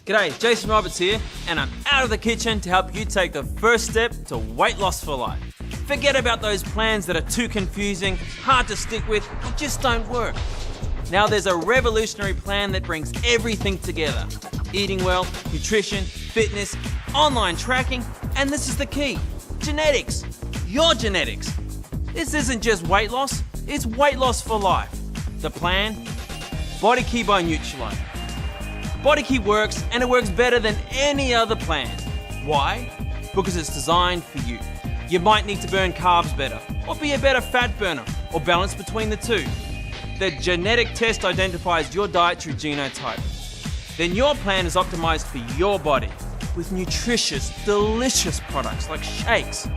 G'day, Jason Roberts here, and I'm out of the kitchen to help you take the first step to weight loss for life. Forget about those plans that are too confusing, hard to stick with, or just don't work. Now there's a revolutionary plan that brings everything together. Eating well, nutrition, fitness, online tracking, and this is the key, genetics. Your genetics. This isn't just weight loss, it's weight loss for life. The plan? BodyKey by Nutrilite. BodyKey works, and it works better than any other plan. Why? Because it's designed for you. You might need to burn carbs better, or be a better fat burner, or balance between the two. The genetic test identifies your dietary genotype. Then your plan is optimized for your body, with nutritious, delicious products like shakes,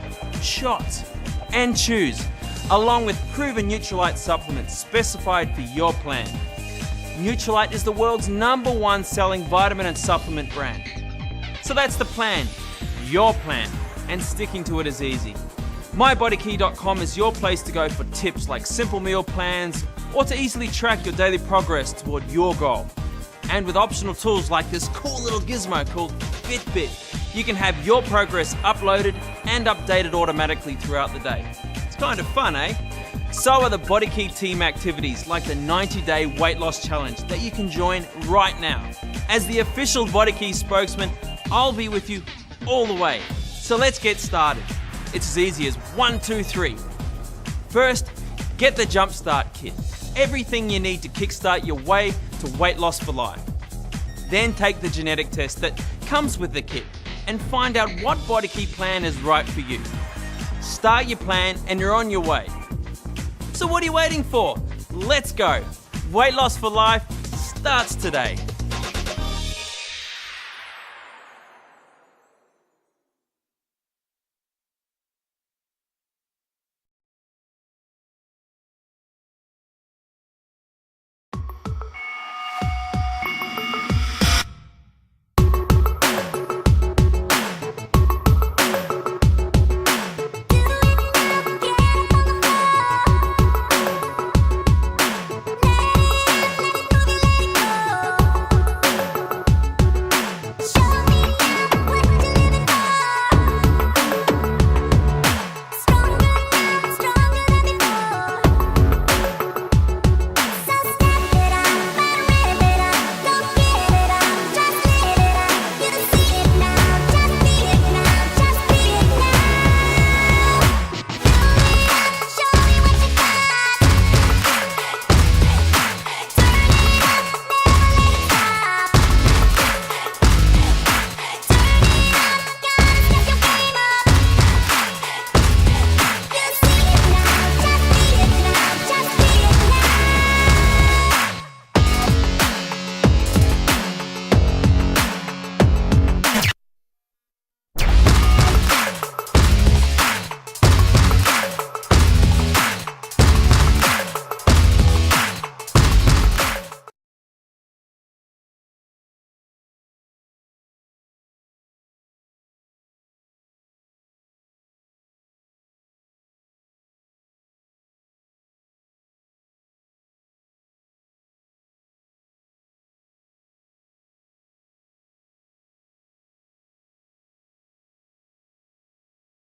shots, and chews, along with proven Nutrilite supplements specified for your plan. Nutrilite is the world's #1 selling vitamin and supplement brand. So that's the plan, your plan, and sticking to it is easy. MyBodyKey.com is your place to go for tips like simple meal plans or to easily track your daily progress toward your goal. And with optional tools like this cool little gizmo called Fitbit, you can have your progress uploaded and updated automatically throughout the day. It's kind of fun, eh? So are the BodyKey team activities like the 90-day weight loss challenge that you can join right now. As the official BodyKey spokesman, I'll be with you all the way. So let's get started. It's as easy as 1, 2, 3. First, get the Jumpstart Kit. Everything you need to kickstart your way to weight loss for life. Then take the genetic test that comes with the kit and find out what BodyKey plan is right for you. Start your plan and you're on your way. So what are you waiting for? Let's go. Weight loss for life starts today.